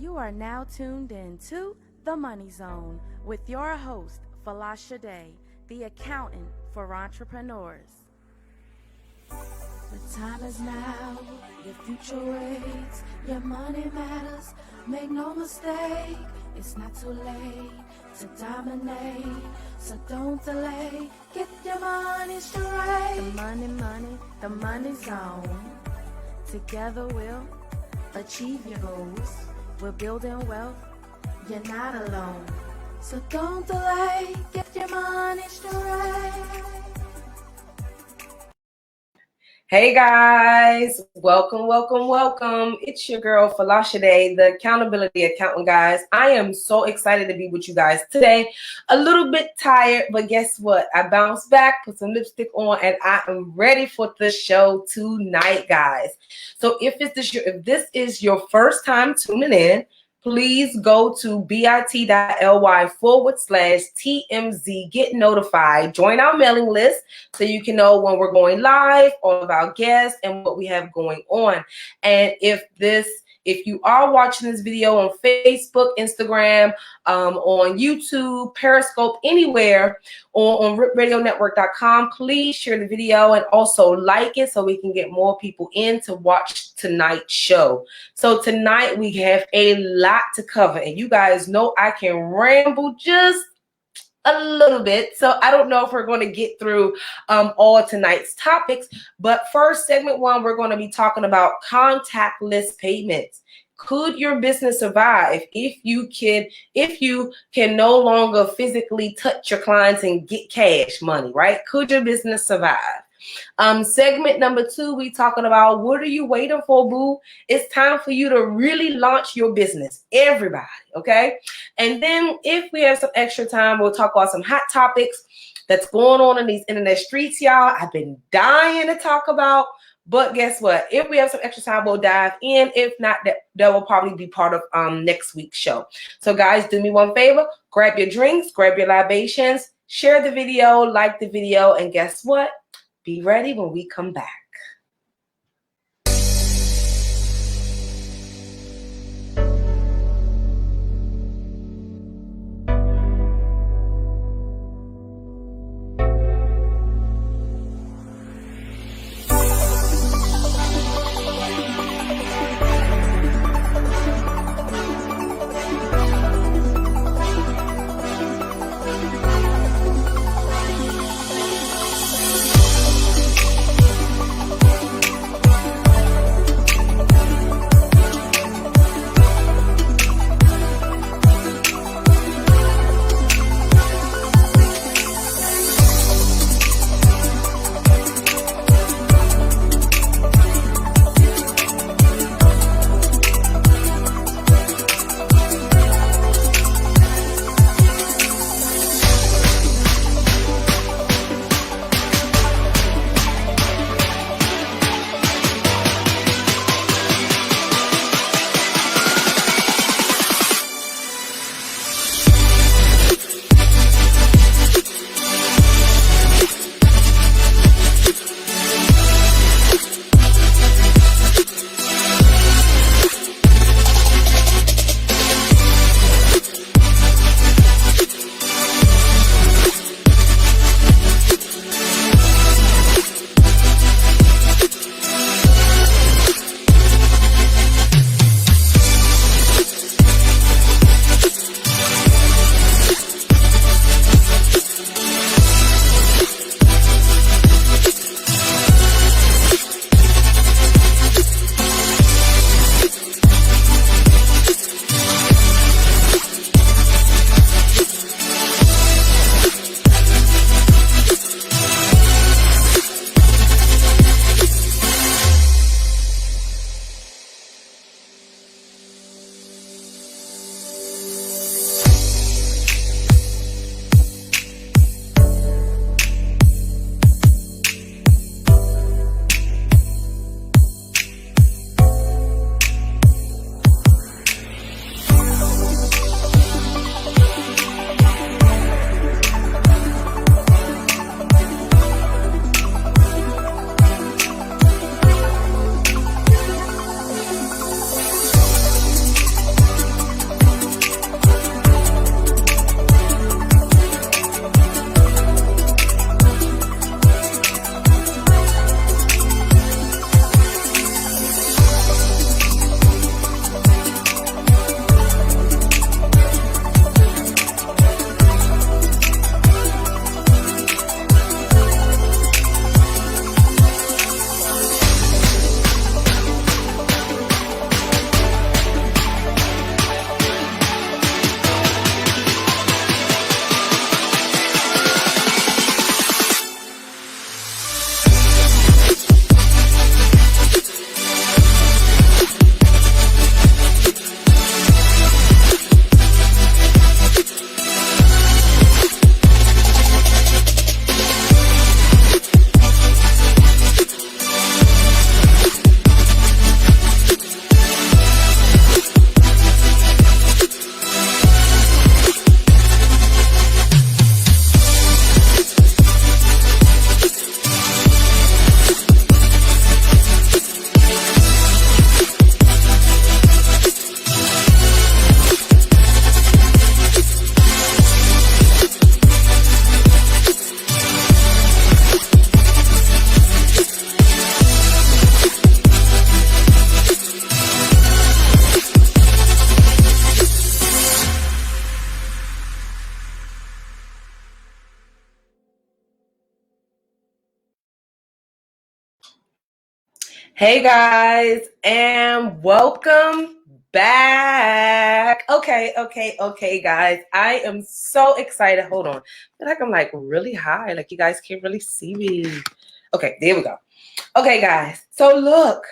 You are now tuned in to The Money Zone with your host, Folasade, the accountant for entrepreneurs. The time is now, your future waits, your money matters, make no mistake, it's not too late to dominate, so don't delay, get your money straight. The money zone, together we'll achieve your goals, we're building wealth, you're not alone, so don't delay, get your money straight. Hey guys, welcome. It's your girl Folasade, the accountability accountant, guys. I am so excited to be with you guys today. A little bit tired, but guess what? I bounced back, put some lipstick on, and I am ready for the show tonight, guys. So if this is your first time tuning in, please go to bit.ly/TMZ, get notified, join our mailing list so you can know when we're going live, all of our guests, and what we have going on. And if you are watching this video on Facebook, Instagram, on YouTube, Periscope, anywhere, or on ripradionetwork.com, please share the video and also like it so we can get more people in to watch tonight's show. So tonight we have a lot to cover, and you guys know I can ramble just a little bit, so I don't know if we're going to get through all tonight's topics. But first, segment one, we're going to be talking about contactless payments. Could your business survive if you can no longer physically touch your clients and get cash money, right? Could your business survive? Segment number two, we talking about what are you waiting for, boo? It's time for you to really launch your business, everybody, okay? And then if we have some extra time, we'll talk about some hot topics that's going on in these internet streets, y'all. I've been dying to talk about, but guess what? If we have some extra time, we'll dive in. If not, that will probably be part of next week's show. So guys, do me one favor, grab your drinks, grab your libations, share the video, like the video, and guess what? Be ready when we come back. Hey guys, and welcome back. Okay, guys. I am so excited. Hold on. I feel like I'm like really high. Like you guys can't really see me. Okay, there we go. Okay, guys. So look,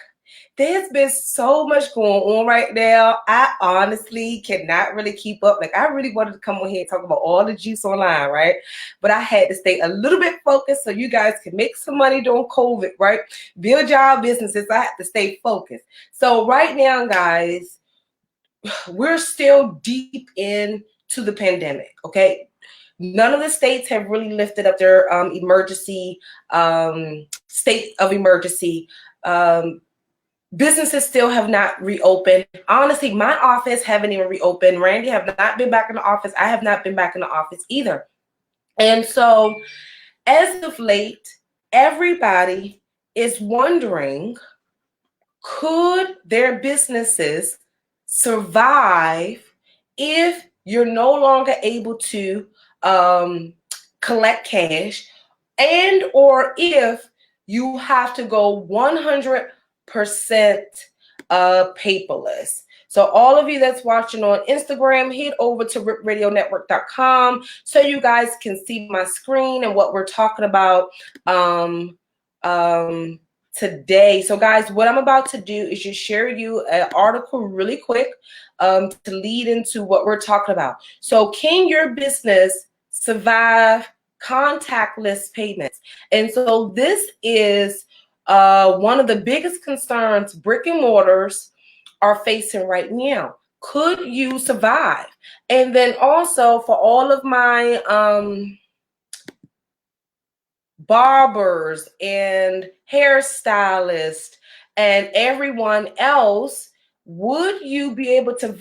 there's been so much going on right now. I honestly cannot really keep up. Like I really wanted to come on here and talk about all the juice online, right? But I had to stay a little bit focused so you guys can make some money during COVID, right? Build your businesses. I have to stay focused. So right now, guys, we're still deep into the pandemic, okay? None of the states have really lifted up their emergency state of emergency. Businesses still have not reopened. Honestly, my office haven't even reopened. Randy have not been back in the office. I have not been back in the office either. And so as of late, everybody is wondering, could their businesses survive if you're no longer able to collect cash, and or if you have to go 100% paperless. So all of you that's watching on Instagram, head over to ripradionetwork.com so you guys can see my screen and what we're talking about today. So guys, what I'm about to do is just share you an article really quick to lead into what we're talking about. So can your business survive contactless payments? And so this is one of the biggest concerns brick and mortars are facing right now. Could you survive? And then also for all of my barbers and hairstylists and everyone else, would you be able to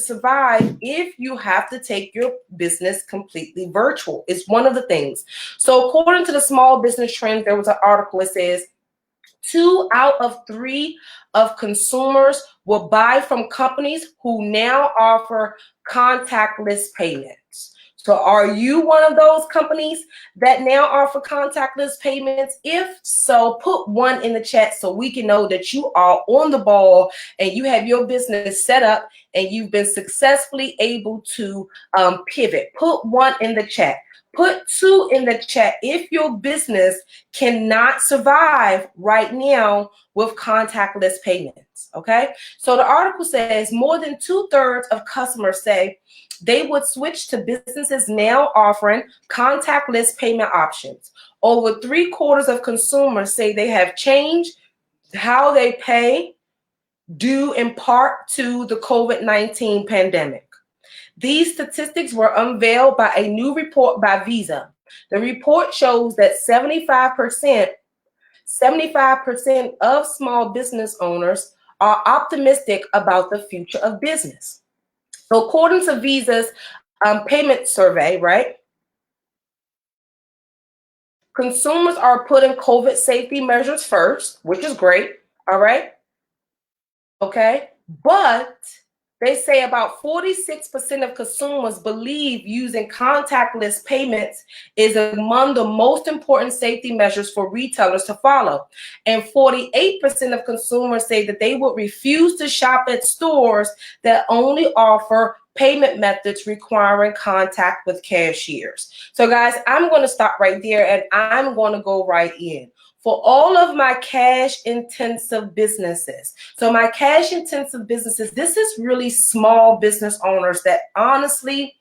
survive if you have to take your business completely virtual? It's one of the things. So according to the Small Business Trends, there was an article that says 2 out of 3 of consumers will buy from companies who now offer contactless payments. So are you one of those companies that now offer contactless payments? If so, put 1 in the chat so we can know that you are on the ball and you have your business set up and you've been successfully able to pivot. Put 1 in the chat. Put 2 in the chat if your business cannot survive right now with contactless payments, okay? So the article says more than 2/3 of customers say they would switch to businesses now offering contactless payment options. Over 3/4 of consumers say they have changed how they pay due in part to the COVID-19 pandemic. These statistics were unveiled by a new report by Visa. The report shows that 75% of small business owners are optimistic about the future of business. So according to Visa's payment survey, right, consumers are putting COVID safety measures first, which is great, all right? Okay, but they say about 46% of consumers believe using contactless payments is among the most important safety measures for retailers to follow. And 48% of consumers say that they would refuse to shop at stores that only offer payment methods requiring contact with cashiers. So guys, I'm going to stop right there and I'm going to go right in. For all of my cash intensive businesses. So my cash intensive businesses, this is really small business owners that honestly,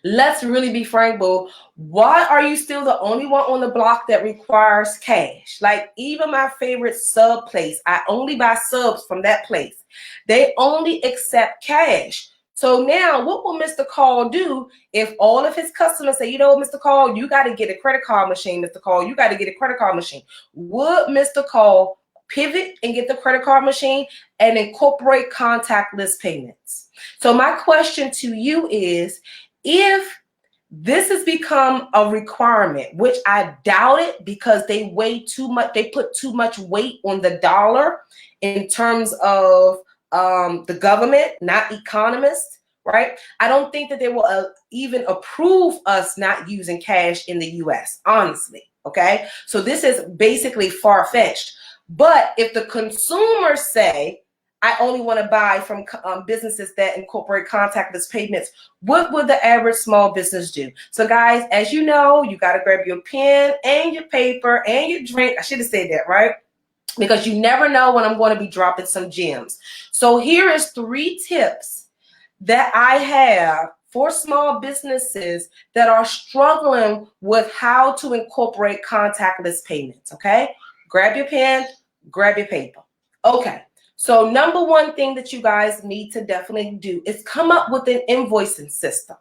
let's really be frank, boo. Why are you still the only one on the block that requires cash? Like even my favorite sub place, I only buy subs from that place. They only accept cash. So now what will Mr. Call do if all of his customers say, you know, Mr. Call, you got to get a credit card machine, Mr. Call, you got to get a credit card machine. Would Mr. Call pivot and get the credit card machine and incorporate contactless payments? So my question to you is, if this has become a requirement, which I doubt it because they put too much weight on the dollar in terms of the government, not economists, right? I don't think that they will even approve us not using cash in the US, honestly, Okay, so this is basically far-fetched. But if the consumers say, I only want to buy from businesses that incorporate contactless payments, what would the average small business do? So guys, as you know, you got to grab your pen and your paper and your drink. I should have said that, right? Because you never know when I'm going to be dropping some gems. So here is 3 tips that I have for small businesses that are struggling with how to incorporate contactless payments, okay? Grab your pen, grab your paper. Okay, so number 1 thing that you guys need to definitely do is come up with an invoicing system.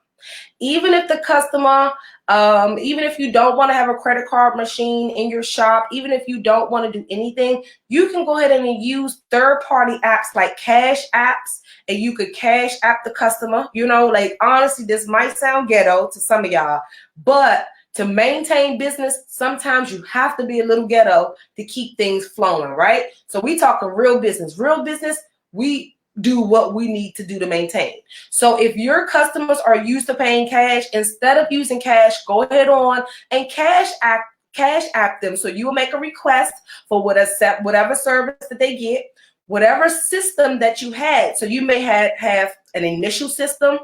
Even if the customer, even if you don't want to have a credit card machine in your shop, even if you don't want to do anything, you can go ahead and use third-party apps like cash apps, and you could cash app the customer. You know, like honestly, this might sound ghetto to some of y'all, but to maintain business, sometimes you have to be a little ghetto to keep things flowing, right? So we talking real business. Real business, we do what we need to do to maintain. So if your customers are used to paying cash, instead of using cash, go ahead on and cash app them. So you will make a request for whatever service that they get, whatever system that you had. So you may have an initial system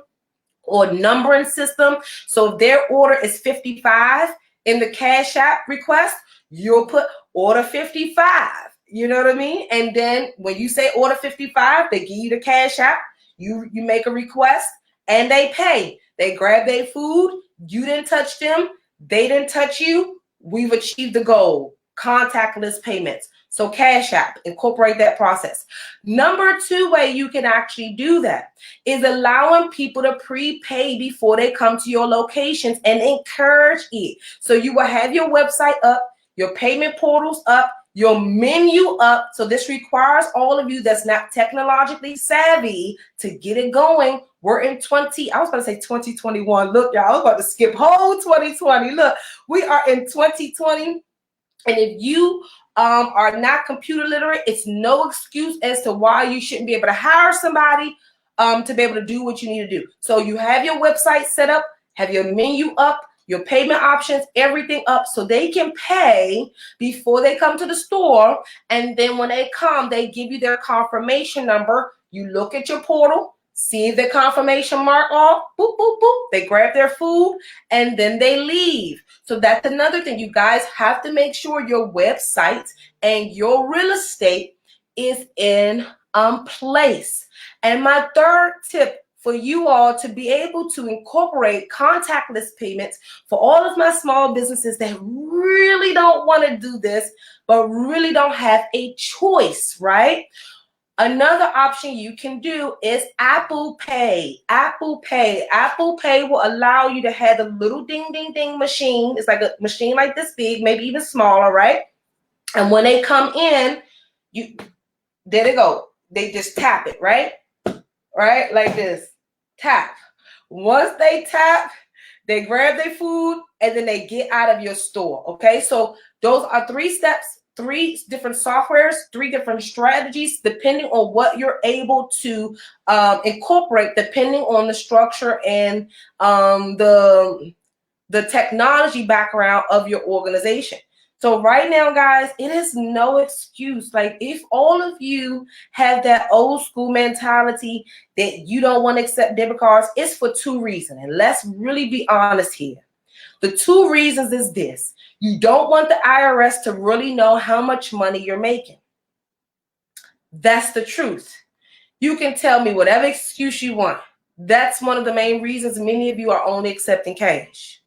or numbering system. So if their order is 55 in the cash app request, you'll put order 55. You know what I mean? And then when you say order 55, they give you the cash app. You make a request and they pay. They grab their food. You didn't touch them. They didn't touch you. We've achieved the goal. Contactless payments. So cash app, incorporate that process. Number 2 way you can actually do that is allowing people to prepay before they come to your locations and encourage it. So you will have your website up, your payment portals up, your menu up. So this requires all of you that's not technologically savvy to get it going. We're in 2021. Look, y'all, I was about to skip whole 2020. Look, we are in 2020. And if you are not computer literate, it's no excuse as to why you shouldn't be able to hire somebody to be able to do what you need to do. So you have your website set up, have your menu up, your payment options, everything up so they can pay before they come to the store. And then when they come, they give you their confirmation number. You look at your portal, see the confirmation mark off, boop, boop, boop. They grab their food and then they leave. So that's another thing. You guys have to make sure your website and your real estate is in place. And my 3rd tip for you all to be able to incorporate contactless payments for all of my small businesses that really don't want to do this, but really don't have a choice, right? Another option you can do is Apple Pay. Apple Pay. Apple Pay will allow you to have a little ding, ding, ding machine. It's like a machine like this big, maybe even smaller, right? And when they come in, there they go. They just tap it, right? Right? Like this. Tap. Once they tap, they grab their food and then they get out of your store. Okay, so those are 3 steps, 3 different softwares, 3 different strategies, depending on what you're able to incorporate, depending on the structure and the technology background of your organization. So right now, guys, it is no excuse. Like if all of you have that old school mentality that you don't want to accept debit cards, it's for 2 reasons. And let's really be honest here. The 2 reasons is this. You don't want the IRS to really know how much money you're making. That's the truth. You can tell me whatever excuse you want. That's one of the main reasons many of you are only accepting cash.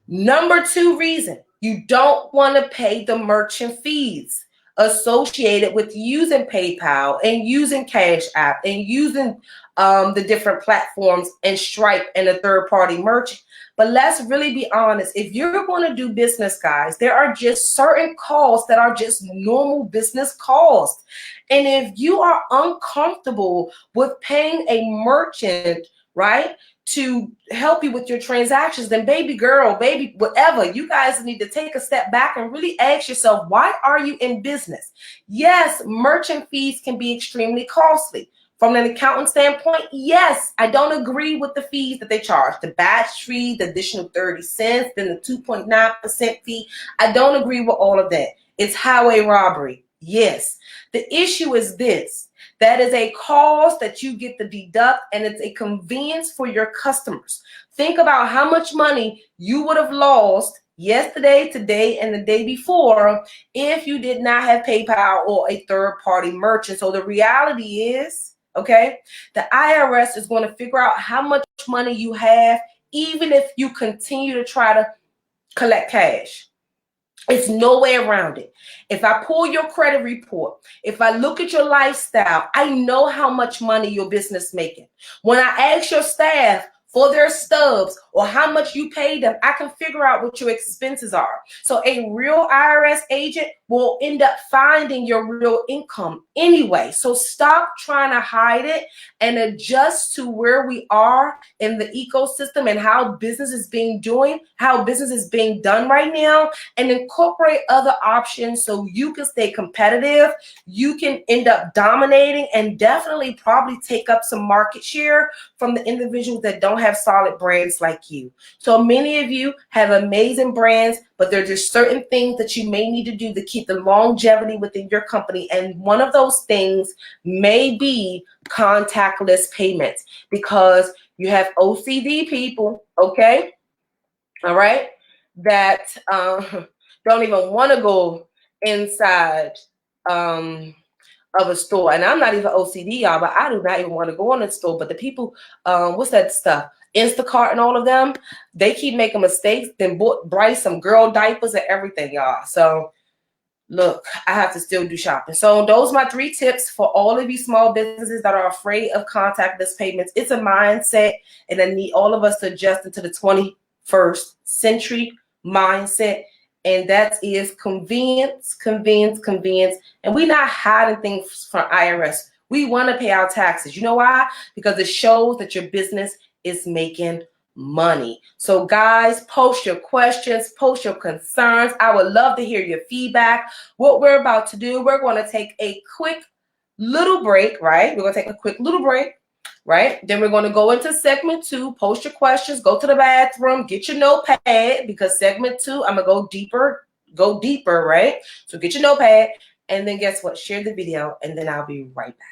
Number 2 reason, you don't want to pay the merchant fees associated with using PayPal and using Cash App and using the different platforms and Stripe and a third-party merchant. But let's really be honest. If you're going to do business, guys, there are just certain costs that are just normal business costs. And if you are uncomfortable with paying a merchant, right, to help you with your transactions, then baby girl, baby, whatever, you guys need to take a step back and really ask yourself, why are you in business? Yes, merchant fees can be extremely costly. From an accountant standpoint, yes, I don't agree with the fees that they charge. The batch fee, the additional 30 cents, then the 2.9% fee. I don't agree with all of that. It's highway robbery. Yes. The issue is this. That is a cost that you get to deduct, and it's a convenience for your customers. Think about how much money you would have lost yesterday, today, and the day before if you did not have PayPal or a third-party merchant. So the reality is, okay, the IRS is going to figure out how much money you have, even if you continue to try to collect cash. It's no way around it. If I pull your credit report, if I look at your lifestyle, I know how much money your business making. When I ask your staff for their stubs or how much you pay them, I can figure out what your expenses are. So a real IRS agent will end up finding your real income anyway. So stop trying to hide it and adjust to where we are in the ecosystem and how business is being done right now, and incorporate other options so you can stay competitive. You can end up dominating and definitely probably take up some market share from the individuals that don't have solid brands like you. So many of you have amazing brands, but there are just certain things that you may need to do to keep the longevity within your company. And one of those things may be contactless payments, because you have OCD people, okay? All right, that don't even want to go inside of a store. And I'm not even OCD, y'all, but I do not even want to go in the store. But the people, what's that stuff? Instacart and all of them, they keep making mistakes. Then bought Bryce some girl diapers and everything, y'all. So look, I have to still do shopping. So those are my 3 tips for all of you small businesses that are afraid of contactless payments. It's a mindset, and I need all of us to adjust into the 21st century mindset. And that is convenience, convenience, convenience. And we're not hiding things from IRS. We want to pay our taxes. You know why? Because it shows that your business is making money. So guys, post your questions, post your concerns. I would love to hear your feedback. What we're about to do, we're going to take a quick little break, right? We're going to take a quick little break, right? Then we're going to go into segment 2, post your questions, go to the bathroom, get your notepad, because segment 2, I'm going to go deeper, right? So get your notepad, and then guess what? Share the video, and then I'll be right back.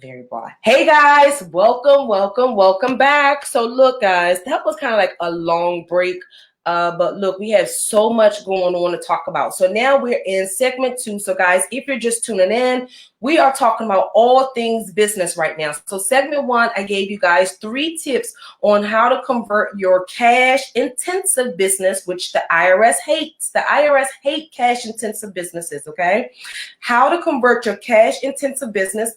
Very broad. Hey guys, welcome back. So look guys, that was kind of like a long break, but look, we have so much going on to talk about. So now we're in segment 2. So guys, if you're just tuning in, we are talking about all things business right now. So segment 1, I gave you guys 3 tips on how to convert your cash intensive business, which the IRS hates. The IRS hate cash intensive businesses, okay? How to convert your cash intensive business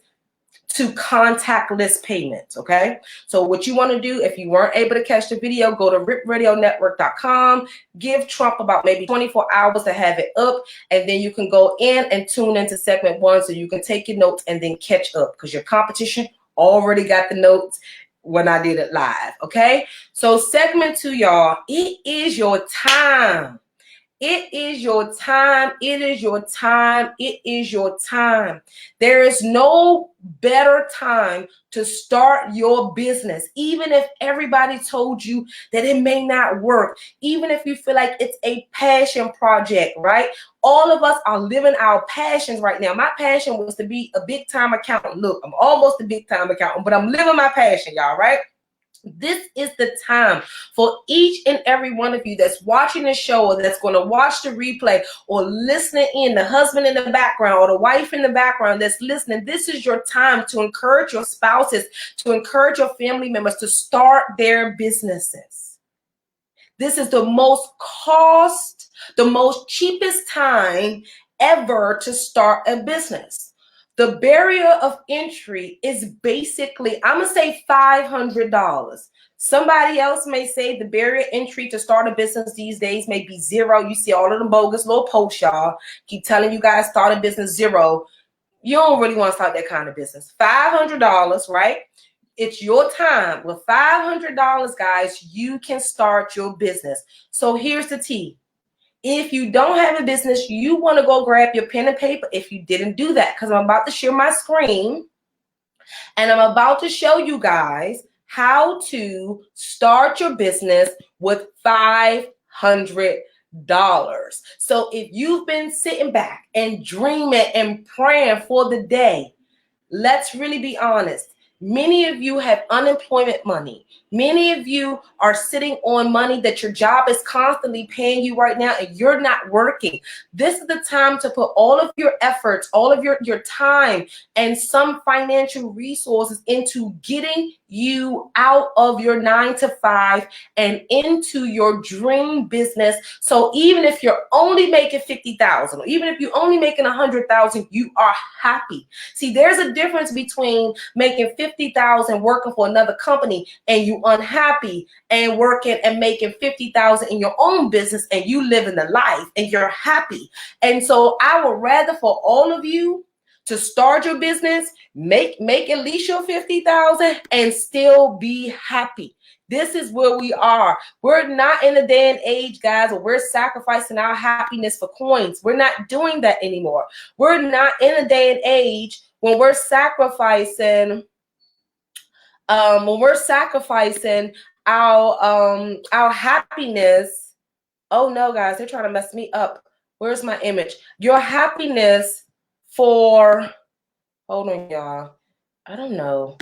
to contactless payments, okay? So what you want to do, if you weren't able to catch the video, go to ripradionetwork.com, give Trump about maybe 24 hours to have it up, and then you can go in and tune into segment 1 so you can take your notes and then catch up, because your competition already got the notes when I did it live, okay? So segment 2, y'all, it is your time. It is your time. It is your time. It is your time. There is no better time to start your business, even if everybody told you that it may not work, even if you feel like it's a passion project, right? All of us are living our passions right now. My passion was to be a big time accountant. Look, I'm almost a big time accountant, but I'm living my passion, y'all, right? This is the time for each and every one of you that's watching the show or that's going to watch the replay or listening in, the husband in the background or the wife in the background that's listening. This is your time to encourage your spouses, to encourage your family members to start their businesses. This is the most cheapest time ever to start a business. The barrier of entry is basically, I'm going to say $500. Somebody else may say the barrier entry to start a business these days may be $0. You see all of them bogus little posts, y'all. Keep telling you guys start a business $0. You don't really want to start that kind of business. $500, right? It's your time. With $500, guys, you can start your business. So here's the tea. If you don't have a business, you want to go grab your pen and paper if you didn't do that, because I'm about to share my screen and I'm about to show you guys how to start your business with $500. So if you've been sitting back and dreaming and praying for the day, let's really be honest. Many of you have unemployment money. Many of you are sitting on money that your job is constantly paying you right now and you're not working. This is the time to put all of your efforts, all of your time and some financial resources into getting you out of your 9-to-5 and into your dream business. So even if you're only making $50,000 or even if you're only making $100,000, you are happy. See, there's a difference between making $50,000 working for another company and you unhappy, and working and making $50,000 in your own business and you living the life and you're happy. And so I would rather for all of you to start your business, make at least your $50,000 and still be happy. This is where we are. We're not in a day and age, guys, where we're sacrificing our happiness for coins. We're not doing that anymore. We're not in a day and age when we're sacrificing our happiness. Oh no, guys, they're trying to mess me up. Where's my image? Your happiness for, hold on, y'all. I don't know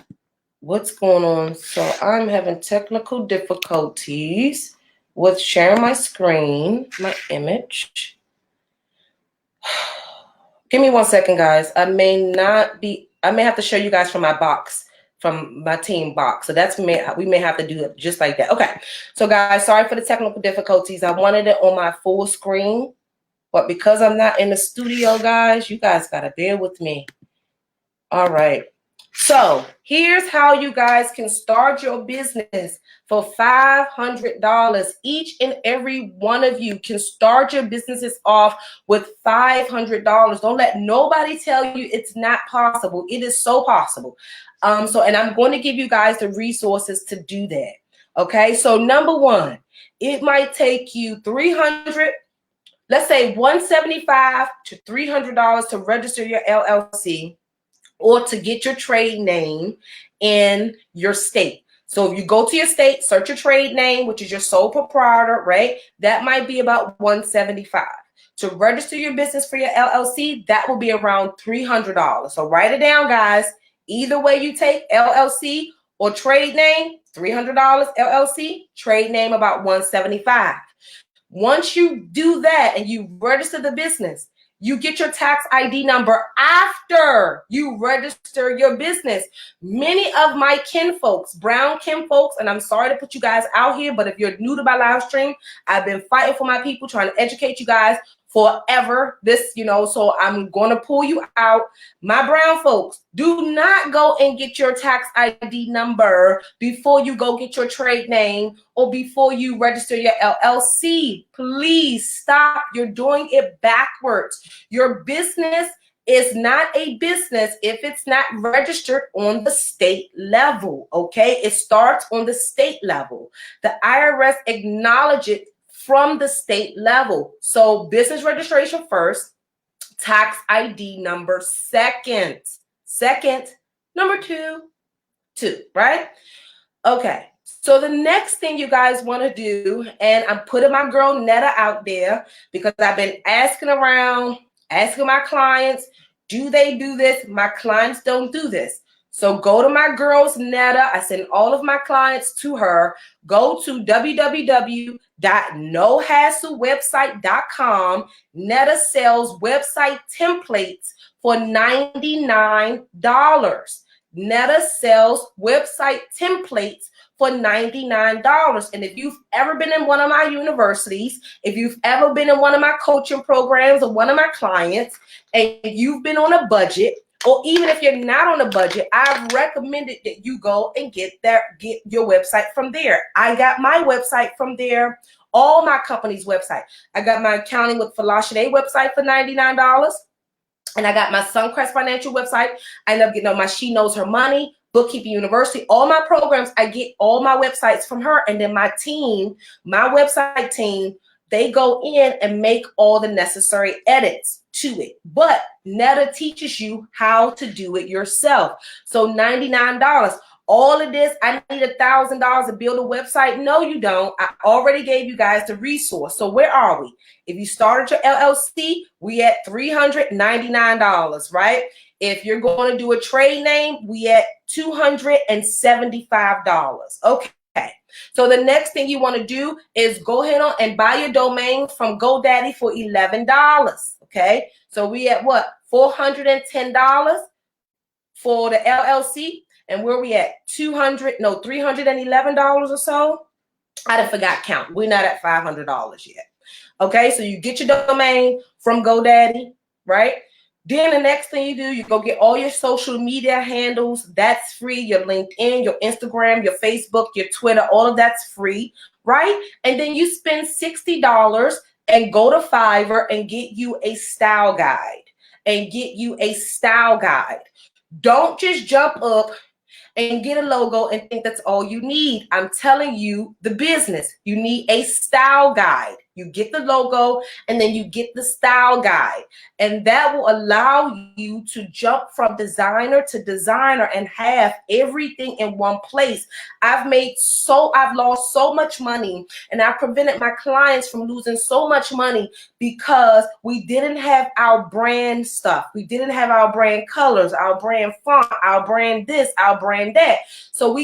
what's going on. So I'm having technical difficulties with sharing my screen, my image. Give me 1 second, guys. I may have to show you guys from my box, from my team box. So we may have to do it just like that. Okay. So guys, sorry for the technical difficulties. I wanted it on my full screen, but because I'm not in the studio, guys, you guys got to bear with me. All right. So here's how you guys can start your business for $500. Each and every one of you can start your businesses off with $500. Don't let nobody tell you it's not possible. It is so possible. And I'm going to give you guys the resources to do that. Okay. So number 1, it might take you $300, let's say $175 to $300 to register your LLC, or to get your trade name in your state. So if you go to your state, search your trade name, which is your sole proprietor, right? That might be about $175. To register your business for your LLC, that will be around $300. So write it down, guys. Either way you take, LLC or trade name, $300 LLC, trade name about $175. Once you do that and you register the business, you get your tax ID number after you register your business. Many of my kinfolks, brown kinfolks, and I'm sorry to put you guys out here, but if you're new to my live stream, I've been fighting for my people, trying to educate you guys forever. So I'm going to pull you out. My brown folks, do not go and get your tax ID number before you go get your trade name or before you register your LLC. Please stop. You're doing it backwards. Your business is not a business if it's not registered on the state level, okay? It starts on the state level. The IRS acknowledges it from the state level. So business registration first, tax ID number second. Number two, right? Okay. So the next thing you guys want to do, and I'm putting my girl Netta out there because I've been asking around, asking my clients, do they do this? My clients don't do this. So go to my girl's Netta. I send all of my clients to her. Go to www.nohasslewebsite.com. Netta sells website templates for $99. Netta sells website templates for $99. And if you've ever been in one of my universities, if you've ever been in one of my coaching programs or one of my clients, and you've been on a budget, or even if you're not on a budget, I've recommended that you go and get your website from there. I got my website from there, all my company's website. I got my accounting with Folasade website for $99. And I got my Suncrest Financial website. I end up getting on my She Knows Her Money, Bookkeeping University, all my programs. I get all my websites from her. And then my team, my website team, they go in and make all the necessary edits to it. But Netta teaches you how to do it yourself. So $99. All of this, I need $1,000 to build a website. No, you don't. I already gave you guys the resource. So where are we? If you started your LLC, we at $399, right? If you're going to do a trade name, we at $275. Okay. So the next thing you want to do is go ahead on and buy your domain from GoDaddy for $11. Okay. So we at what? $410 for the LLC. And where we at? $311 or so. I done forgot count. We're not at $500 yet. Okay, so you get your domain from GoDaddy, right? Then the next thing you do, you go get all your social media handles. That's free. Your LinkedIn, your Instagram, your Facebook, your Twitter, all of that's free, right? And then you spend $60 and go to Fiverr and get you a style guide. Don't just jump up and get a logo and think that's all you need. I'm telling you the business. You need a style guide. You get the logo and then you get the style guide. And that will allow you to jump from designer to designer and have everything in one place. I've lost so much money, and I've prevented my clients from losing so much money because we didn't have our brand stuff. We didn't have our brand colors, our brand font, our brand this, our brand that. So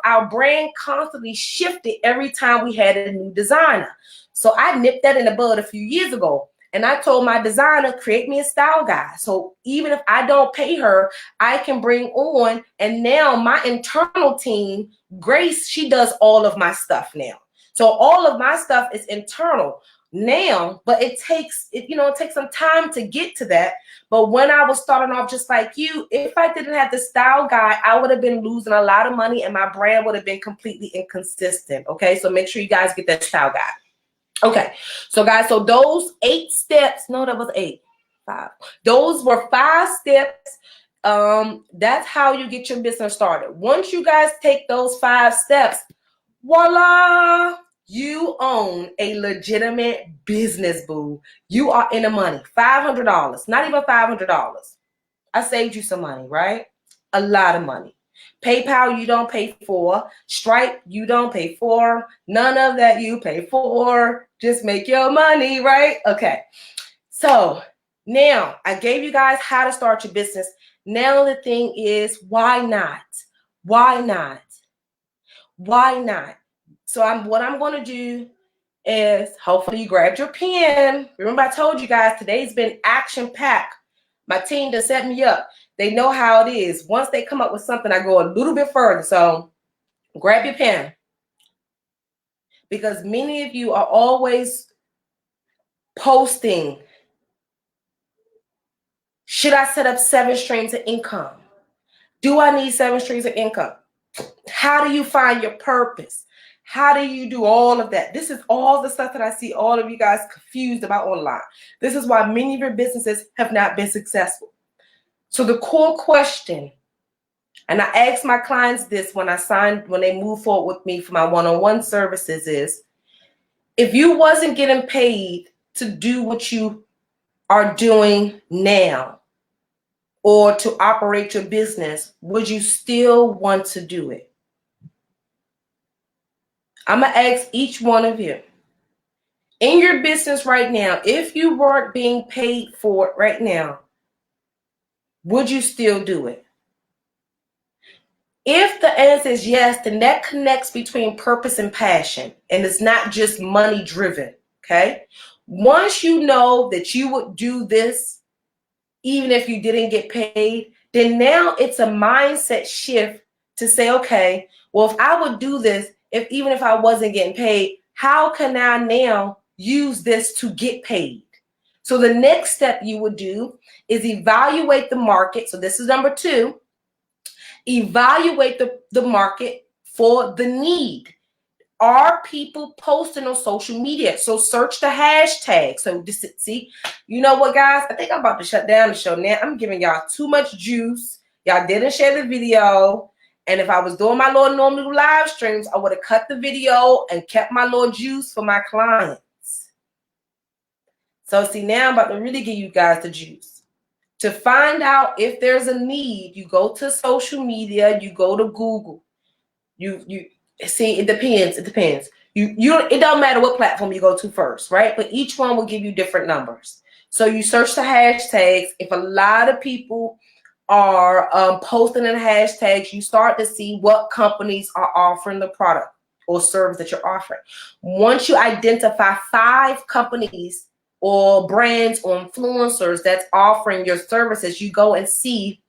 our brand constantly shifted every time we had a new designer. So I nipped that in the bud a few years ago. And I told my designer, create me a style guide. So even if I don't pay her, I can bring on. And now my internal team, Grace, she does all of my stuff now. So all of my stuff is internal now, but it takes some time to get to that. But when I was starting off just like you, if I didn't have the style guide, I would have been losing a lot of money and my brand would have been completely inconsistent. Okay, so make sure you guys get that style guide. Okay, so guys, so those 8 steps, no, that was 8, 5. Those were 5 steps. That's how you get your business started. Once you guys take those 5 steps, voila, you own a legitimate business, boo. You are in the money. $500, not even $500. I saved you some money, right? A lot of money. PayPal, you don't pay for. Stripe, you don't pay for. None of that you pay for. Just make your money, right? Okay. So Now, I gave you guys how to start your business. Now the thing is, why not? Why not? Why not? So what I'm going to do is, hopefully you grabbed your pen. Remember, I told you guys today's been action-packed. My team to set me up. They know how it is. Once they come up with something, I go a little bit further. So grab your pen, because many of you are always posting, should I set up 7 streams of income? Do I need 7 streams of income? How do you find your purpose? How do you do all of that? This is all the stuff that I see all of you guys confused about online. This is why many of your businesses have not been successful. So the core question, and I ask my clients this when they move forward with me for my one-on-one services, is, if you wasn't getting paid to do what you are doing now or to operate your business, would you still want to do it? I'm going to ask each one of you, in your business right now, if you weren't being paid for it right now, would you still do it? If the answer is yes, then that connects between purpose and passion, and it's not just money driven, okay? Once you know that you would do this, even if you didn't get paid, then now it's a mindset shift to say, okay, well, if I would do this, even if I wasn't getting paid, how can I now use this to get paid? So the next step you would do is evaluate the market. So this is number 2. Evaluate the market for the need. Are people posting on social media? So search the hashtag. So this, see, you know what, guys? I think I'm about to shut down the show now. I'm giving y'all too much juice. Y'all didn't share the video. And if I was doing my little normal live streams, I would have cut the video and kept my little juice for my clients. So see, now I'm about to really give you guys the juice. To find out if there's a need, you go to social media, you go to Google. You see, it depends. It depends. It don't matter what platform you go to first, right? But each one will give you different numbers. So you search the hashtags. If a lot of people are posting in hashtags, you start to see what companies are offering the product or service that you're offering. Once you identify 5 companies or brands or influencers that's offering your services, you go and see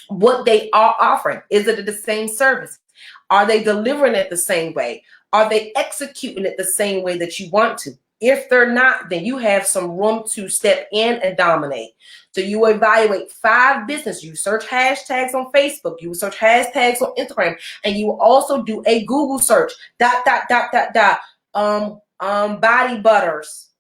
what they are offering. Is it the same service? Are they delivering it the same way? Are they executing it the same way that you want to? If they're not, then you have some room to step in and dominate. So you evaluate 5 businesses. You search hashtags on Facebook. You search hashtags on Instagram, and you also do a Google search. Body butters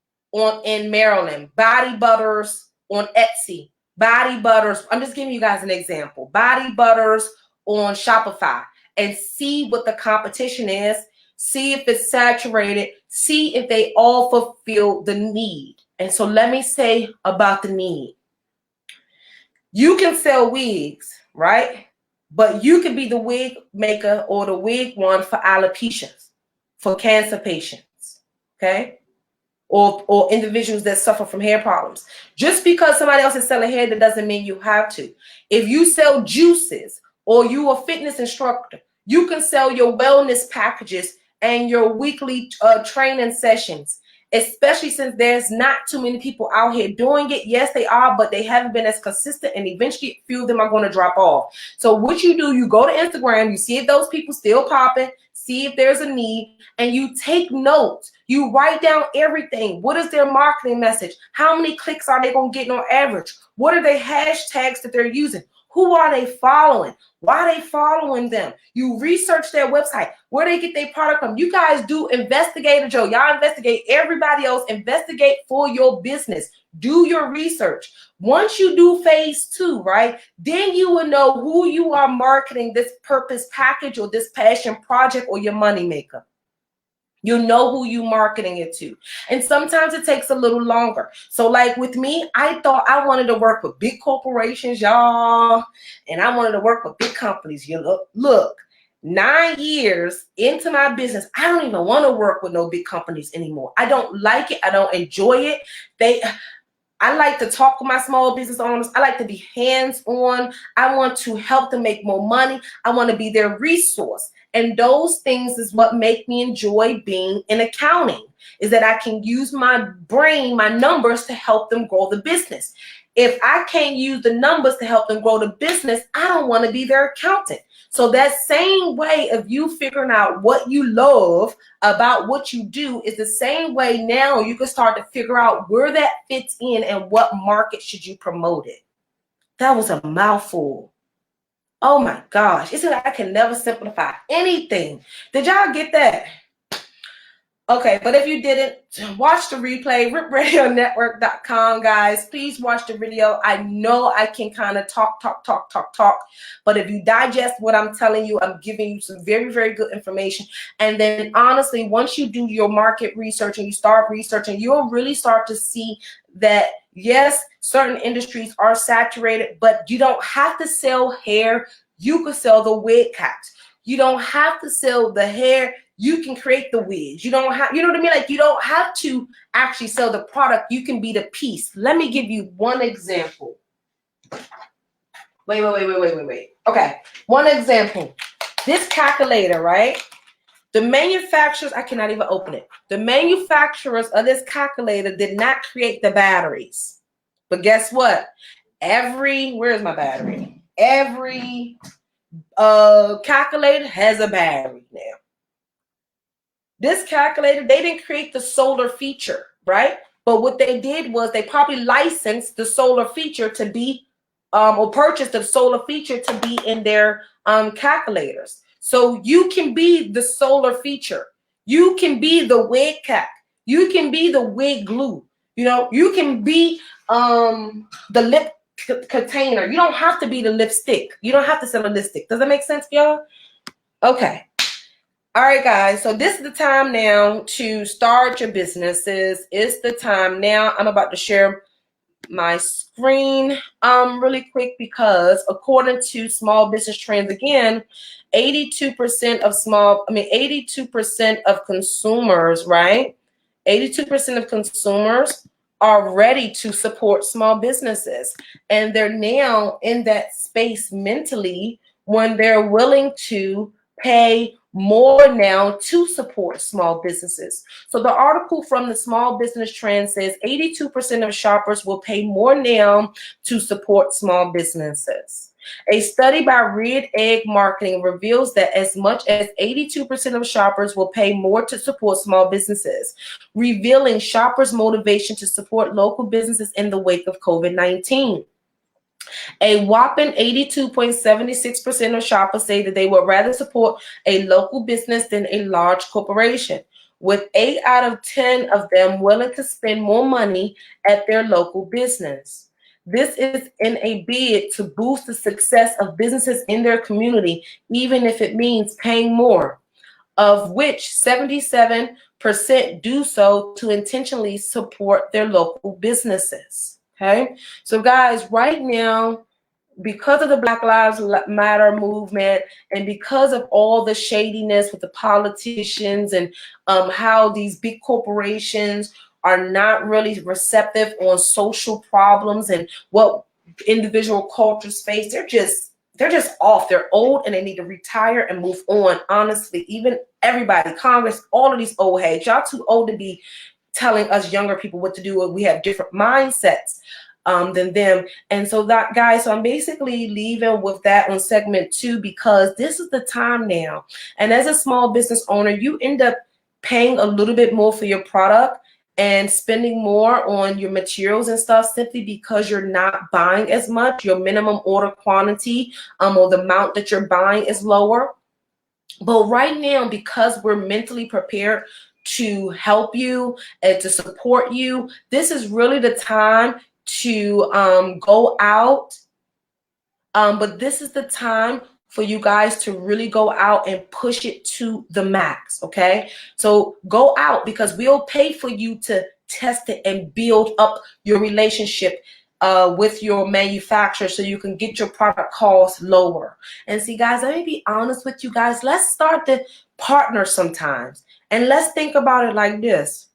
in Maryland, body butters on Etsy, body butters. I'm just giving you guys an example. Body butters on Shopify, and see what the competition is. See if it's saturated. See if they all fulfill the need. And so let me say about the need. You can sell wigs, right? But you could be the wig maker or the wig one for alopecias, for cancer patients, okay? Or individuals that suffer from hair problems. Just because somebody else is selling hair, that doesn't mean you have to. If you sell juices or you a fitness instructor, you can sell your wellness packages and your weekly training sessions, especially since there's not too many people out here doing it. Yes, they are, but they haven't been as consistent, and eventually a few of them are going to drop off. So what you do, you go to Instagram, you see if those people still popping, see if there's a need, and you take notes. You write down everything. What is their marketing message? How many clicks are they going to get on average? What are the hashtags that they're using? Who are they following? Why are they following them? You research their website, where they get their product from. You guys do investigator Joe. Y'all investigate everybody else. Investigate for your business. Do your research. Once you do phase 2, right, then you will know who you are marketing this purpose package or this passion project or your money maker. You'll know who you marketing it to. And sometimes it takes a little longer. So like with me, I thought I wanted to work with big corporations, y'all. And I wanted to work with big companies. You look, 9 years into my business, I don't even want to work with no big companies anymore. I don't like it. I don't enjoy it. I like to talk with my small business owners. I like to be hands-on. I want to help them make more money. I want to be their resource. And those things is what make me enjoy being in accounting, is that I can use my brain, my numbers to help them grow the business. If I can't use the numbers to help them grow the business, I don't want to be their accountant. So that same way of you figuring out what you love about what you do is the same way now you can start to figure out where that fits in and what market should you promote it. That was a mouthful. Oh my gosh. It's like I can never simplify anything. Did y'all get that? Okay, but if you didn't, watch the replay, ripradionetwork.com, guys. Please watch the video. I know I can kind of talk, but if you digest what I'm telling you, I'm giving you some very, very good information. And then honestly, once you do your market research and you start researching, you'll really start to see that, yes, certain industries are saturated, but you don't have to sell hair. You could sell the wig caps. You don't have to sell the hair. You can create the wigs. You don't have, you know what I mean? Like, you don't have to actually sell the product. You can be the piece. Let me give you one example. Wait. Okay, one example. This calculator, right? The manufacturers, I cannot even open it. The manufacturers of this calculator did not create the batteries. But guess what? Where's my battery? Every calculator has a battery now. This calculator, they didn't create the solar feature, right? But what they did was they probably licensed the solar feature to be, or purchased the solar feature to be in their calculators. So you can be the solar feature. You can be the wig cap. You can be the wig glue. You know, you can be the lip container. You don't have to be the lipstick. You don't have to sell a lipstick. Does that make sense, y'all? Okay. All right, guys, so this is the time now to start your businesses. It's the time now. I'm about to share my screen really quick, because according to Small Business Trends, again, 82% of consumers, right? 82% of consumers are ready to support small businesses. And they're now in that space mentally when they're willing to pay more now to support small businesses. So the article from the Small Business Trend says 82% of shoppers will pay more now to support small businesses. A study by Red Egg Marketing reveals that as much as 82% of shoppers will pay more to support small businesses, revealing shoppers' motivation to support local businesses in the wake of COVID-19. A whopping 82.76% of shoppers say that they would rather support a local business than a large corporation, with 8 out of 10 of them willing to spend more money at their local business. This is in a bid to boost the success of businesses in their community, even if it means paying more, of which 77% do so to intentionally support their local businesses. Okay, so guys, right now, because of the Black Lives Matter movement and because of all the shadiness with the politicians and how these big corporations are not really receptive on social problems and what individual cultures face, they're just off. They're old and they need to retire and move on. Honestly, even everybody, Congress, all of these old heads, y'all too old to be telling us younger people what to do. We have different mindsets than them. And so that, guys, so I'm basically leaving with that on segment 2, because this is the time now. And as a small business owner, you end up paying a little bit more for your product and spending more on your materials and stuff simply because you're not buying as much. Your minimum order quantity or the amount that you're buying is lower. But right now, because we're mentally prepared to help you and to support you, this is really the time to go out. But this is the time for you guys to really go out and push it to the max, okay? So go out, because we'll pay for you to test it and build up your relationship with your manufacturer so you can get your product costs lower. And see, guys, let me be honest with you guys. Let's start to partner sometimes. And let's think about it like this.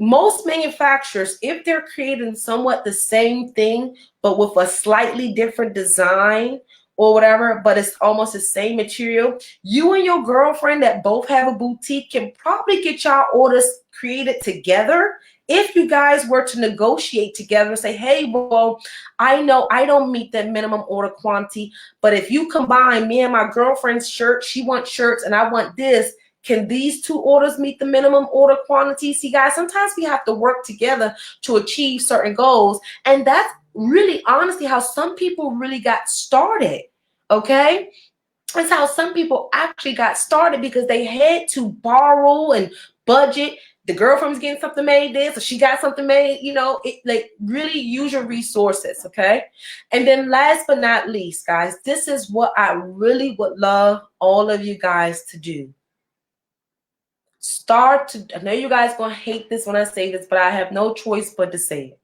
most manufacturers, if they're creating somewhat the same thing, but with a slightly different design or whatever, but it's almost the same material, you and your girlfriend that both have a boutique can probably get y'all orders created together. If you guys were to negotiate together and say, hey, well, I know I don't meet the minimum order quantity, but if you combine me and my girlfriend's shirt, she wants shirts and I want this, can these two orders meet the minimum order quantity? See, guys, sometimes we have to work together to achieve certain goals. And that's really honestly how some people really got started, okay? That's how some people actually got started, because they had to borrow and budget. The girlfriend's getting something made there, so she got something made, you know, like really use your resources, okay? And then last but not least, guys, this is what I really would love all of you guys to do. I know you guys gonna hate this when I say this, but I have no choice but to say it.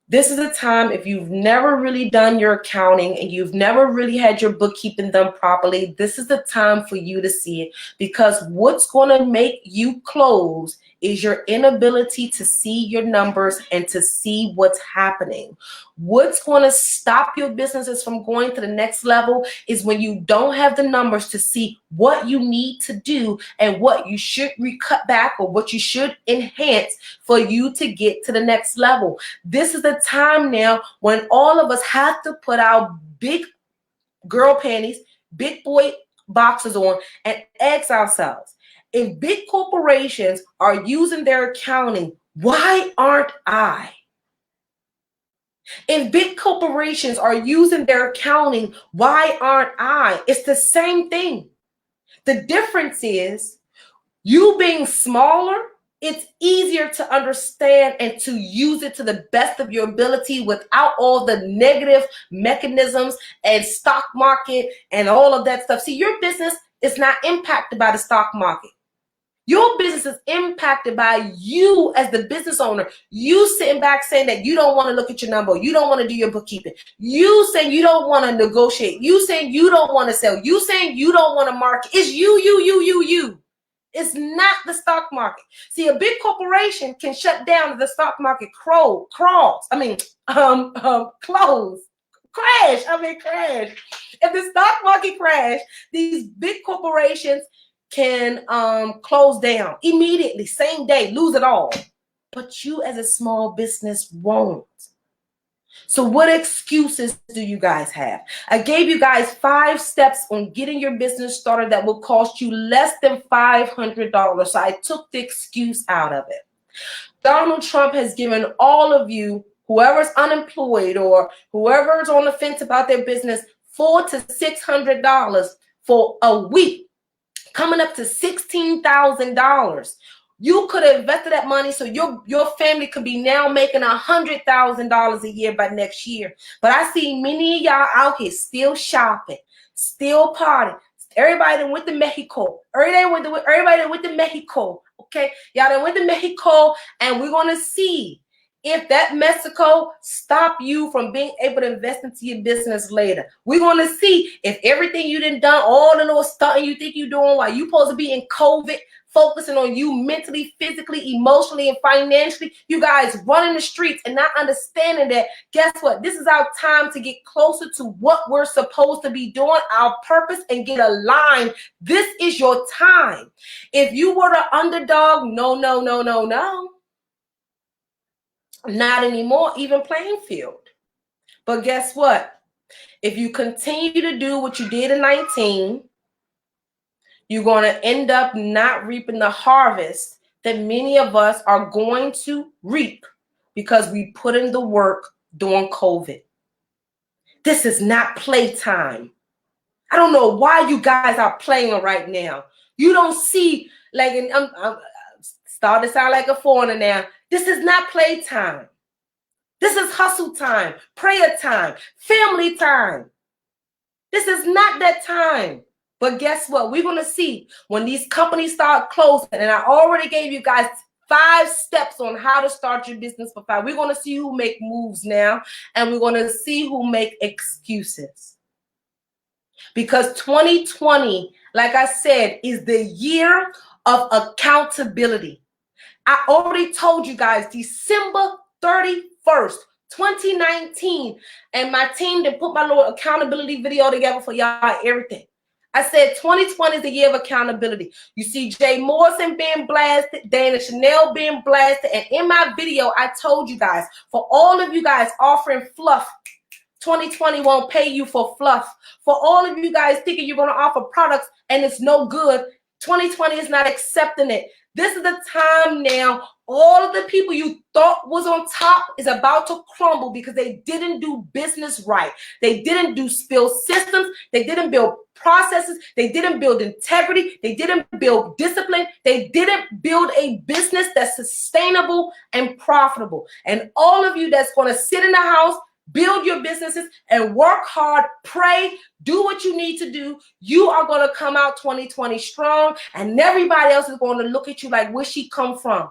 This is a time, if you've never really done your accounting and you've never really had your bookkeeping done properly, this is the time for you to see it, because what's going to make you close is your inability to see your numbers and to see what's happening. What's going to stop your businesses from going to the next level is when you don't have the numbers to see what you need to do and what you should cut back or what you should enhance for you to get to the next level. This is the time now when all of us have to put our big girl panties, big boy boxes on and ask ourselves, if big corporations are using their accounting, why aren't I? If big corporations are using their accounting, why aren't I? It's the same thing. The difference is you being smaller, it's easier to understand and to use it to the best of your ability without all the negative mechanisms and stock market and all of that stuff. See, your business is not impacted by the stock market. Your business is impacted by you as the business owner. You sitting back saying that you don't want to look at your number. You don't want to do your bookkeeping. You saying you don't want to negotiate. You saying you don't want to sell. You saying you don't want to market. It's you. It's not the stock market. See, a big corporation can shut down if the stock market close. Crash. If the stock market crash, these big corporations can close down immediately, same day, lose it all. But you as a small business won't. So what excuses do you guys have? I gave you guys 5 steps on getting your business started that will cost you less than $500. So I took the excuse out of it. Donald Trump has given all of you, whoever's unemployed or whoever's on the fence about their business, $400 to $600 for a week, coming up to $16,000. You could have invested that money so your family could be now making $100,000 a year by next year. But I see many of y'all out here still shopping, still partying. Everybody that went to Mexico. Everybody that went to Mexico. Okay, y'all that went to Mexico, and we're gonna see if that Mexico stop you from being able to invest into your business later. We're going to see if everything you done, all the little stuff you think you're doing while you supposed to be in COVID, focusing on you mentally, physically, emotionally, and financially, you guys running the streets and not understanding that, guess what? This is our time to get closer to what we're supposed to be doing, our purpose, and get aligned. This is your time. If you were the underdog, no. Not anymore, even playing field. But guess what? If you continue to do what you did in 19, you're going to end up not reaping the harvest that many of us are going to reap because we put in the work during COVID. This is not playtime. I don't know why you guys are playing right now. You don't see, like, I'm starting to sound like a foreigner now. This is not playtime. This is hustle time, prayer time, family time. This is not that time. But guess what? We're going to see when these companies start closing, and I already gave you guys 5 steps on how to start your business for 5. We're going to see who make moves now, and we're going to see who make excuses. Because 2020, like I said, is the year of accountability. I already told you guys December 31st, 2019. And my team did put my little accountability video together for y'all, everything. I said 2020 is the year of accountability. You see Jay Morrison being blasted, Dana Chanel being blasted. And in my video, I told you guys, for all of you guys offering fluff, 2020 won't pay you for fluff. For all of you guys thinking you're going to offer products and it's no good, 2020 is not accepting it. This is the time now. All of the people you thought was on top is about to crumble because they didn't do business right. They didn't build systems. They didn't build processes. They didn't build integrity. They didn't build discipline. They didn't build a business that's sustainable and profitable. And all of you that's going to sit in the house, build your businesses and work hard, pray, do what you need to do, you are going to come out 2020 strong, and everybody else is going to look at you like, where she come from?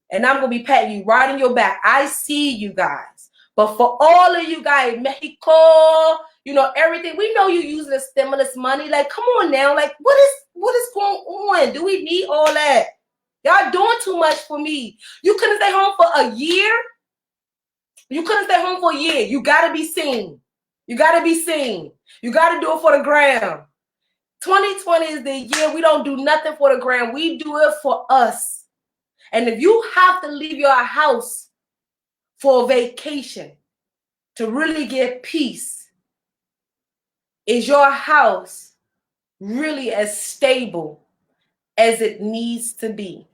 And I'm going to be patting you right in your back. I see you guys. But for all of you guys, Mexico, you know, everything, we know you're using the stimulus money. Like, come on now. Like, what is going on? Do we need all that? Y'all doing too much for me. You couldn't stay home for a year? You couldn't stay home for a year. You got to be seen. You got to be seen. You got to do it for the gram. 2020 is the year we don't do nothing for the gram. We do it for us. And if you have to leave your house for a vacation to really get peace, is your house really as stable as it needs to be?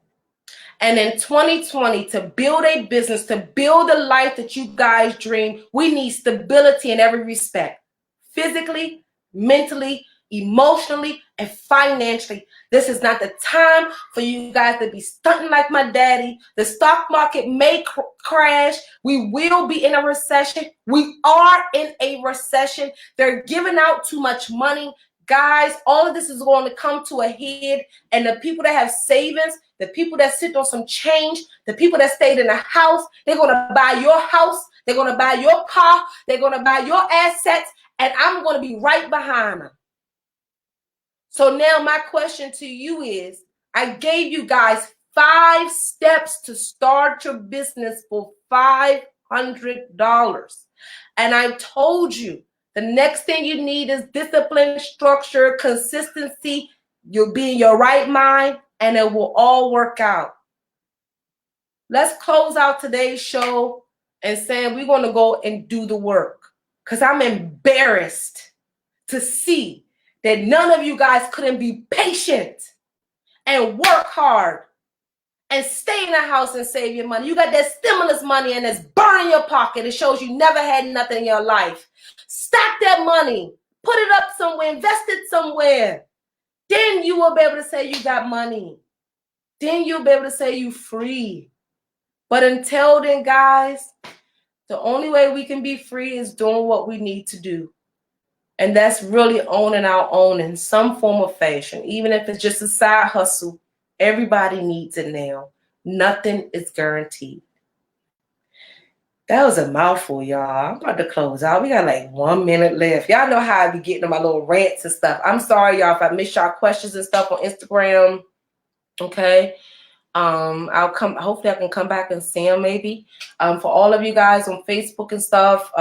And in 2020, to build a business, to build a life that you guys dream, we need stability in every respect. Physically, mentally, emotionally, and financially. This is not the time for you guys to be stunting like my daddy. The stock market may crash. We will be in a recession. We are in a recession. They're giving out too much money. Guys, all of this is going to come to a head, and the people that have savings, the people that sit on some change, the people that stayed in a house, they're going to buy your house, they're going to buy your car, they're going to buy your assets, and I'm going to be right behind them. So now my question to you is, I gave you guys 5 steps to start your business for $500. And I told you, the next thing you need is discipline, structure, consistency. You'll be in your right mind, and it will all work out. Let's close out today's show and saying we're going to go and do the work, because I'm embarrassed to see that none of you guys couldn't be patient and work hard and stay in the house and save your money. You got that stimulus money and it's burning your pocket. It shows you never had nothing in your life. Stack that money. Put it up somewhere. Invest it somewhere. Then you will be able to say you got money. Then you'll be able to say you free. But until then, guys, the only way we can be free is doing what we need to do. And that's really owning our own in some form of fashion. Even if it's just a side hustle, everybody needs it now. Nothing is guaranteed. That was a mouthful, y'all. I'm about to close out. We got like 1 minute left. Y'all know how I be getting on my little rants and stuff. I'm sorry, y'all, if I missed y'all questions and stuff on Instagram. Okay. Hopefully I can come back and see them maybe. For all of you guys on Facebook and stuff,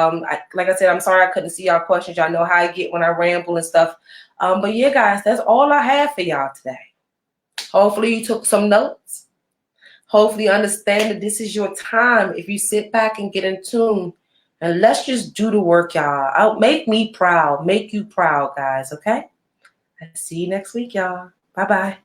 like I said, I'm sorry I couldn't see y'all questions. Y'all know how I get when I ramble and stuff. But yeah, guys, that's all I have for y'all today. Hopefully you took some notes. Hopefully you understand that this is your time. If you sit back and get in tune, and let's just do the work, y'all. Make me proud. Make you proud, guys, okay? I'll see you next week, y'all. Bye-bye.